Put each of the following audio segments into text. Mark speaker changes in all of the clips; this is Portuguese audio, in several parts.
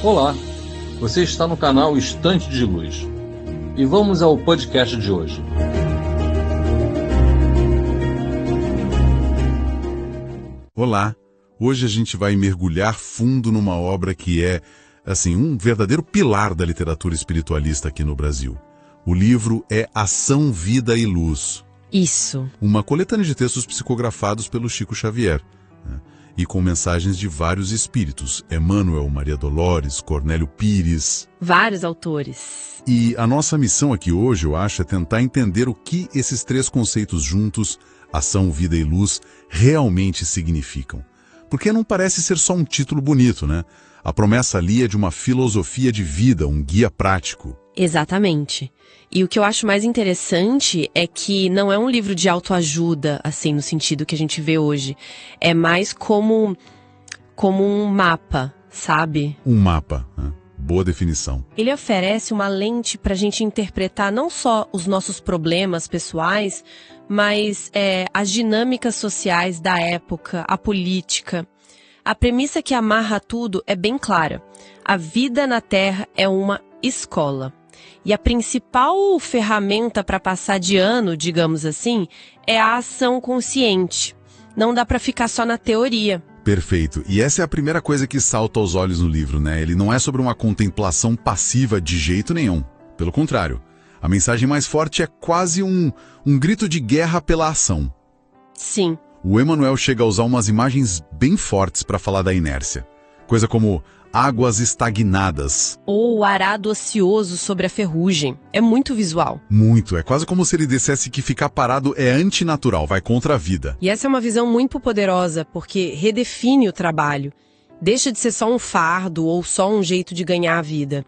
Speaker 1: Olá, você está no canal Estante de Luz. E vamos ao podcast de hoje.
Speaker 2: Olá, hoje a gente vai mergulhar fundo numa obra que é, um verdadeiro pilar da literatura espiritualista aqui no Brasil. O livro é Ação, Vida e Luz.
Speaker 3: Isso.
Speaker 2: Uma coletânea de textos psicografados pelo Chico Xavier, né? E com mensagens de vários espíritos, Emmanuel, Maria Dolores, Cornélio Pires.
Speaker 3: Vários autores.
Speaker 2: E a nossa missão aqui hoje, eu acho, é tentar entender o que esses três conceitos juntos, ação, vida e luz, realmente significam. Porque não parece ser só um título bonito, né? A promessa ali é de uma filosofia de vida, um guia prático.
Speaker 3: Exatamente. E o que eu acho mais interessante é que não é um livro de autoajuda, assim, no sentido que a gente vê hoje. É mais como um mapa, sabe?
Speaker 2: Um mapa, né? Boa definição.
Speaker 3: Ele oferece uma lente para a gente interpretar não só os nossos problemas pessoais, mas as dinâmicas sociais da época, a política. A premissa que amarra tudo é bem clara. A vida na Terra é uma escola. E a principal ferramenta para passar de ano, digamos assim, é a ação consciente. Não dá para ficar só na teoria.
Speaker 2: Perfeito. E essa é a primeira coisa que salta aos olhos no livro, né? Ele não é sobre uma contemplação passiva de jeito nenhum. Pelo contrário, a mensagem mais forte é quase um grito de guerra pela ação.
Speaker 3: Sim.
Speaker 2: O Emmanuel chega a usar umas imagens bem fortes para falar da inércia. Coisa como águas estagnadas.
Speaker 3: Ou o arado ocioso sobre a ferrugem. É muito visual.
Speaker 2: Muito. É quase como se ele dissesse que ficar parado é antinatural, vai contra a vida.
Speaker 3: E essa é uma visão muito poderosa, porque redefine o trabalho. Deixa de ser só um fardo ou só um jeito de ganhar a vida.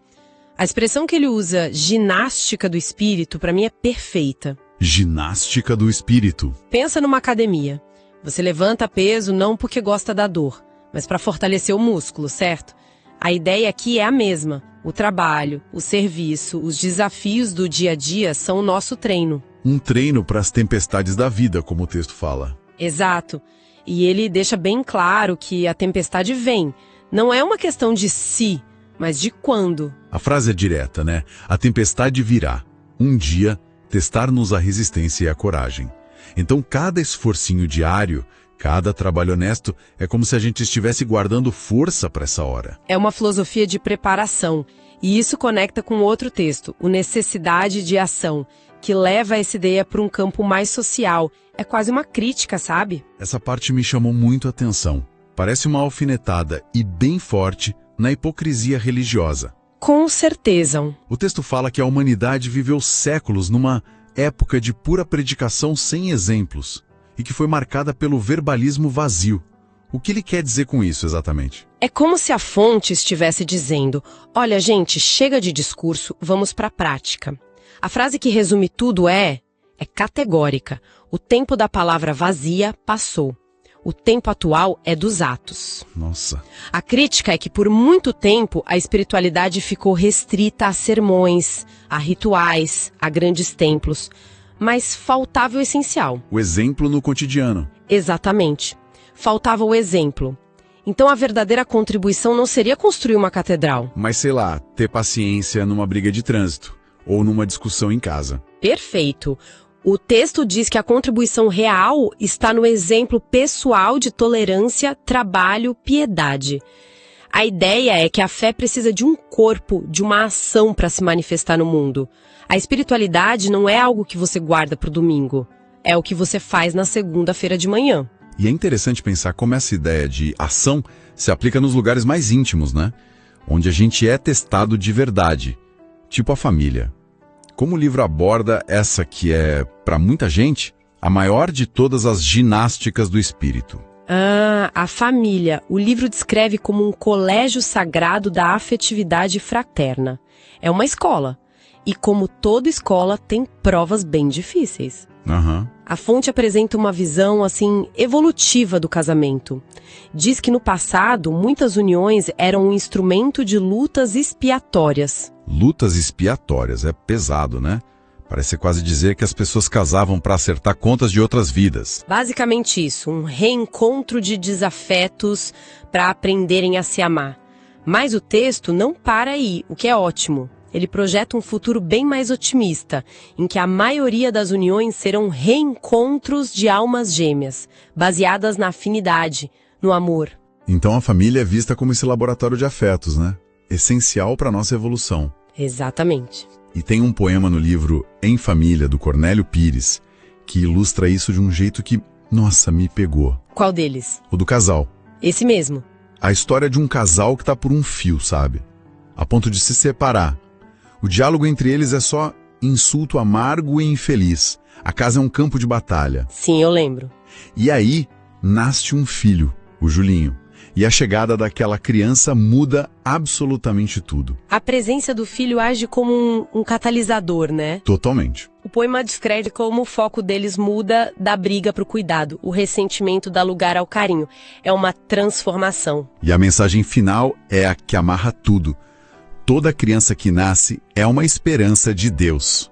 Speaker 3: A expressão que ele usa, ginástica do espírito, para mim é perfeita.
Speaker 2: Ginástica do espírito.
Speaker 3: Pensa numa academia. Você levanta peso não porque gosta da dor, mas para fortalecer o músculo, certo? A ideia aqui é a mesma. O trabalho, o serviço, os desafios do dia a dia são o nosso treino.
Speaker 2: Um treino para as tempestades da vida, como o texto fala.
Speaker 3: Exato. E ele deixa bem claro que a tempestade vem. Não é uma questão de se, mas de quando.
Speaker 2: A frase é direta, né? A tempestade virá. Um dia, testar-nos a resistência e a coragem. Então, cada esforcinho diário, cada trabalho honesto, é como se a gente estivesse guardando força para essa hora.
Speaker 3: É uma filosofia de preparação. E isso conecta com outro texto, o Necessidade de Ação, que leva essa ideia para um campo mais social. É quase uma crítica, sabe?
Speaker 2: Essa parte me chamou muito a atenção. Parece uma alfinetada e bem forte na hipocrisia religiosa.
Speaker 3: Com certeza.
Speaker 2: O texto fala que a humanidade viveu séculos numa época de pura predicação sem exemplos, e que foi marcada pelo verbalismo vazio. O que ele quer dizer com isso, exatamente?
Speaker 3: É como se a fonte estivesse dizendo, olha gente, chega de discurso, vamos para a prática. A frase que resume tudo é categórica. O tempo da palavra vazia passou. O tempo atual é dos atos.
Speaker 2: Nossa.
Speaker 3: A crítica é que por muito tempo a espiritualidade ficou restrita a sermões, a rituais, a grandes templos. Mas faltava o essencial.
Speaker 2: O exemplo no cotidiano.
Speaker 3: Exatamente. Faltava o exemplo. Então a verdadeira contribuição não seria construir uma catedral.
Speaker 2: Mas sei lá, ter paciência numa briga de trânsito ou numa discussão em casa.
Speaker 3: Perfeito. O texto diz que a contribuição real está no exemplo pessoal de tolerância, trabalho, piedade. A ideia é que a fé precisa de um corpo, de uma ação para se manifestar no mundo. A espiritualidade não é algo que você guarda para o domingo. É o que você faz na segunda-feira de manhã.
Speaker 2: E é interessante pensar como essa ideia de ação se aplica nos lugares mais íntimos, né? Onde a gente é testado de verdade. Tipo a família. Como o livro aborda essa que é, para muita gente, a maior de todas as ginásticas do espírito.
Speaker 3: A família. O livro descreve como um colégio sagrado da afetividade fraterna. É uma escola. E como toda escola, tem provas bem difíceis. A fonte apresenta uma visão, evolutiva do casamento. Diz que no passado, muitas uniões eram um instrumento de lutas expiatórias.
Speaker 2: Lutas expiatórias, é pesado, né? Parece quase dizer que as pessoas casavam para acertar contas de outras vidas.
Speaker 3: Basicamente isso, um reencontro de desafetos para aprenderem a se amar. Mas o texto não para aí, o que é ótimo. Ele projeta um futuro bem mais otimista, em que a maioria das uniões serão reencontros de almas gêmeas, baseadas na afinidade, no amor.
Speaker 2: Então a família é vista como esse laboratório de afetos, né? Essencial para a nossa evolução.
Speaker 3: Exatamente.
Speaker 2: E tem um poema no livro Em Família, do Cornélio Pires, que ilustra isso de um jeito que, nossa, me pegou.
Speaker 3: Qual deles?
Speaker 2: O do casal.
Speaker 3: Esse mesmo.
Speaker 2: A história de um casal que tá por um fio, sabe? A ponto de se separar. O diálogo entre eles é só insulto amargo e infeliz. A casa é um campo de batalha.
Speaker 3: Sim, eu lembro.
Speaker 2: E aí, nasce um filho, o Julinho. E a chegada daquela criança muda absolutamente tudo.
Speaker 3: A presença do filho age como um catalisador, né?
Speaker 2: Totalmente.
Speaker 3: O poema descreve como o foco deles muda da briga para o cuidado. O ressentimento dá lugar ao carinho. É uma transformação.
Speaker 2: E a mensagem final é a que amarra tudo. Toda criança que nasce é uma esperança de Deus.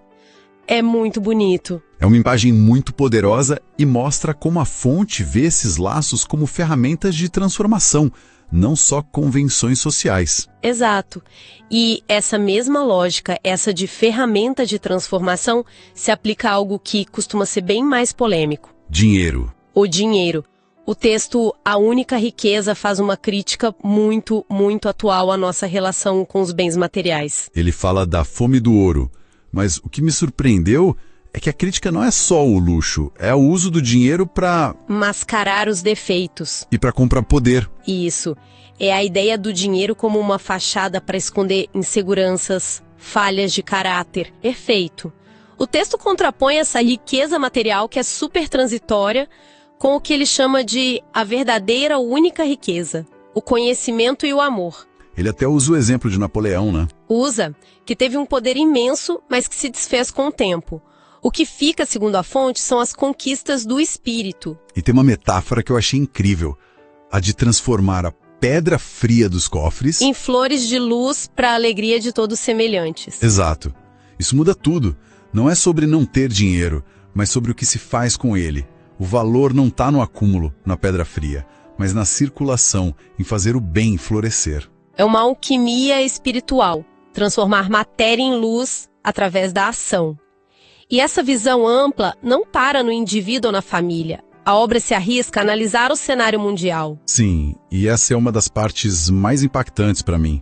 Speaker 3: É muito bonito.
Speaker 2: É uma imagem muito poderosa e mostra como a fonte vê esses laços como ferramentas de transformação, não só convenções sociais.
Speaker 3: Exato. E essa mesma lógica, essa de ferramenta de transformação, se aplica a algo que costuma ser bem mais polêmico.
Speaker 2: Dinheiro.
Speaker 3: O dinheiro. O texto A Única Riqueza faz uma crítica muito, muito atual à nossa relação com os bens materiais.
Speaker 2: Ele fala da fome do ouro, mas o que me surpreendeu é que a crítica não é só o luxo, é o uso do dinheiro para
Speaker 3: mascarar os defeitos.
Speaker 2: E para comprar poder.
Speaker 3: Isso. É a ideia do dinheiro como uma fachada para esconder inseguranças, falhas de caráter. Perfeito. O texto contrapõe essa riqueza material que é super transitória com o que ele chama de a verdadeira única riqueza, o conhecimento e o amor.
Speaker 2: Ele até usa o exemplo de Napoleão, né?
Speaker 3: Usa, que teve um poder imenso, mas que se desfez com o tempo. O que fica, segundo a fonte, são as conquistas do espírito.
Speaker 2: E tem uma metáfora que eu achei incrível, a de transformar a pedra fria dos cofres
Speaker 3: em flores de luz para a alegria de todos semelhantes.
Speaker 2: Exato. Isso muda tudo. Não é sobre não ter dinheiro, mas sobre o que se faz com ele. O valor não está no acúmulo, na pedra fria, mas na circulação, em fazer o bem florescer.
Speaker 3: É uma alquimia espiritual, transformar matéria em luz através da ação. E essa visão ampla não para no indivíduo ou na família. A obra se arrisca a analisar o cenário mundial.
Speaker 2: Sim, e essa é uma das partes mais impactantes para mim.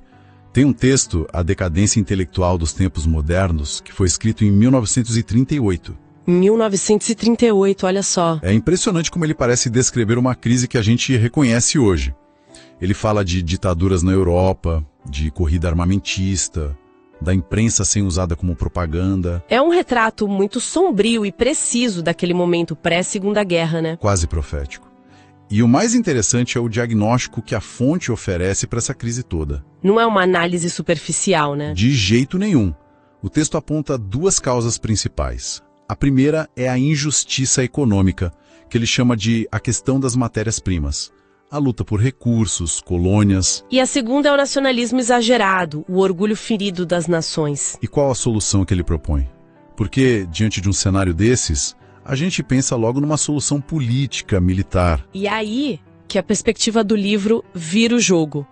Speaker 2: Tem um texto, A Decadência Intelectual dos Tempos Modernos, que foi escrito em 1938.
Speaker 3: 1938, olha só.
Speaker 2: É impressionante como ele parece descrever uma crise que a gente reconhece hoje. Ele fala de ditaduras na Europa, de corrida armamentista, da imprensa sendo usada como propaganda.
Speaker 3: É um retrato muito sombrio e preciso daquele momento pré-Segunda Guerra, né?
Speaker 2: Quase profético. E o mais interessante é o diagnóstico que a fonte oferece para essa crise toda.
Speaker 3: Não é uma análise superficial, né?
Speaker 2: De jeito nenhum. O texto aponta duas causas principais. A primeira é a injustiça econômica, que ele chama de a questão das matérias-primas. A luta por recursos, colônias.
Speaker 3: E a segunda é o nacionalismo exagerado, o orgulho ferido das nações.
Speaker 2: E qual a solução que ele propõe? Porque, diante de um cenário desses, a gente pensa logo numa solução política, militar.
Speaker 3: E aí que a perspectiva do livro vira o jogo.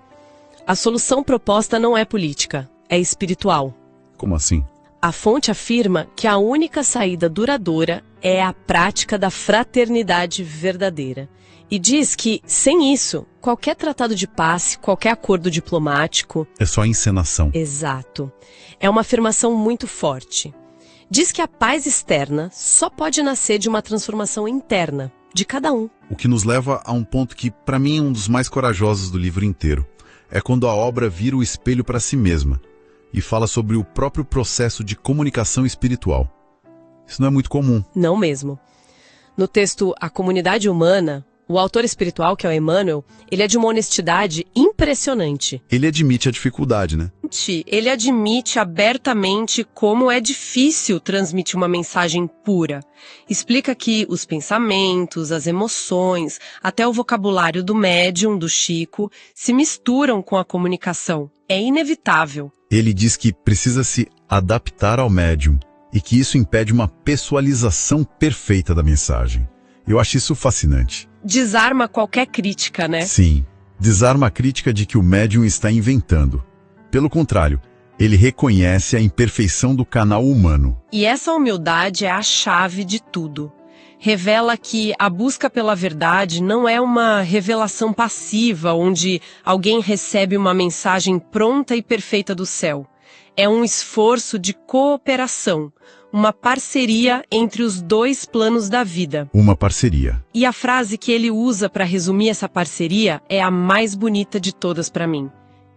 Speaker 3: A solução proposta não é política, é espiritual.
Speaker 2: Como assim?
Speaker 3: A fonte afirma que a única saída duradoura é a prática da fraternidade verdadeira. E diz que, sem isso, qualquer tratado de paz, qualquer acordo diplomático...
Speaker 2: é só encenação.
Speaker 3: Exato. É uma afirmação muito forte. Diz que a paz externa só pode nascer de uma transformação interna, de cada um.
Speaker 2: O que nos leva a um ponto que, para mim, é um dos mais corajosos do livro inteiro. É quando a obra vira o espelho para si mesma e fala sobre o próprio processo de comunicação espiritual. Isso não é muito comum.
Speaker 3: Não mesmo. No texto A Comunidade Humana, o autor espiritual, que é o Emmanuel, ele é de uma honestidade impressionante.
Speaker 2: Ele admite a dificuldade, né?
Speaker 3: Ele admite abertamente como é difícil transmitir uma mensagem pura. Explica que os pensamentos, as emoções, até o vocabulário do médium, do Chico, se misturam com a comunicação. É inevitável.
Speaker 2: Ele diz que precisa se adaptar ao médium. e que isso impede uma pessoalização perfeita da mensagem. Eu acho isso fascinante.
Speaker 3: Desarma qualquer crítica, né?
Speaker 2: Sim, desarma a crítica de que o médium está inventando. Pelo contrário, ele reconhece a imperfeição do canal humano.
Speaker 3: E essa humildade é a chave de tudo. Revela que a busca pela verdade não é uma revelação passiva, onde alguém recebe uma mensagem pronta e perfeita do céu. É um esforço de cooperação, uma parceria entre os dois planos da vida.
Speaker 2: Uma parceria.
Speaker 3: E a frase que ele usa para resumir essa parceria é a mais bonita de todas para mim.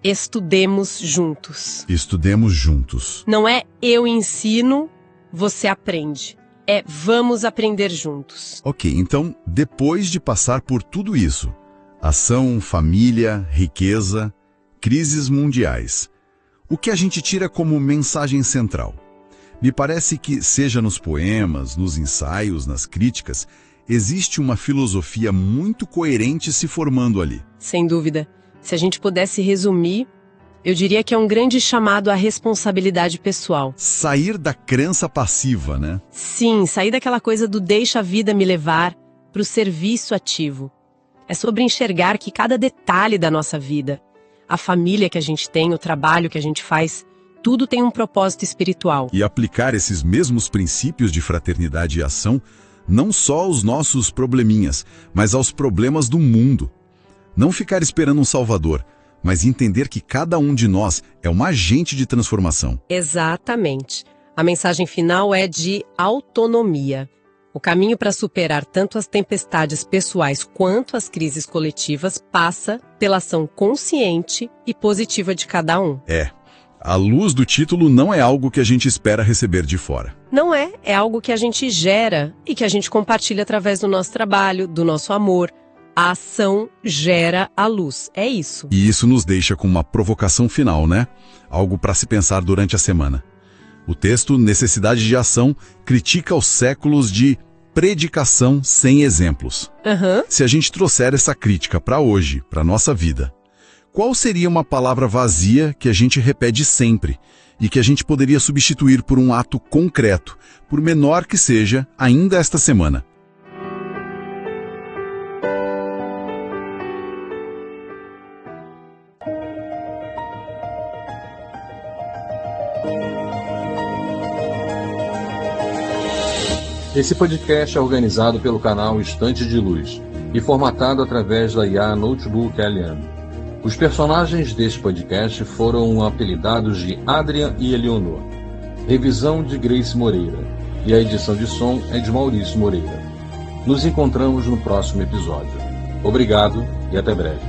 Speaker 3: Estudemos juntos.
Speaker 2: Estudemos juntos.
Speaker 3: Não é eu ensino, você aprende. É vamos aprender juntos.
Speaker 2: Ok, então, depois de passar por tudo isso, ação, família, riqueza, crises mundiais, o que a gente tira como mensagem central? Me parece que, seja nos poemas, nos ensaios, nas críticas, existe uma filosofia muito coerente se formando ali.
Speaker 3: Sem dúvida. Se a gente pudesse resumir, eu diria que é um grande chamado à responsabilidade pessoal.
Speaker 2: Sair da crença passiva, né?
Speaker 3: Sim, sair daquela coisa do deixa a vida me levar para o serviço ativo. É sobre enxergar que cada detalhe da nossa vida, a família que a gente tem, o trabalho que a gente faz, tudo tem um propósito espiritual.
Speaker 2: E aplicar esses mesmos princípios de fraternidade e ação não só aos nossos probleminhas, mas aos problemas do mundo. Não ficar esperando um salvador, mas entender que cada um de nós é um agente de transformação.
Speaker 3: Exatamente. A mensagem final é de autonomia. O caminho para superar tanto as tempestades pessoais quanto as crises coletivas passa pela ação consciente e positiva de cada um.
Speaker 2: A luz do título não é algo que a gente espera receber de fora.
Speaker 3: Não é algo que a gente gera e que a gente compartilha através do nosso trabalho, do nosso amor. A ação gera a luz, é isso.
Speaker 2: E isso nos deixa com uma provocação final, né? Algo para se pensar durante a semana. O texto Necessidade de Ação critica os séculos de predicação sem exemplos. Se a gente trouxer essa crítica para hoje, para nossa vida, qual seria uma palavra vazia que a gente repete sempre e que a gente poderia substituir por um ato concreto, por menor que seja, ainda esta semana?
Speaker 1: Esse podcast é organizado pelo canal Estante de Luz e formatado através da IA Notebook LM. Os personagens deste podcast foram apelidados de Adrian e Eleonor. Revisão de Grace Moreira. E a edição de som é de Maurício Moreira. Nos encontramos no próximo episódio. Obrigado e até breve.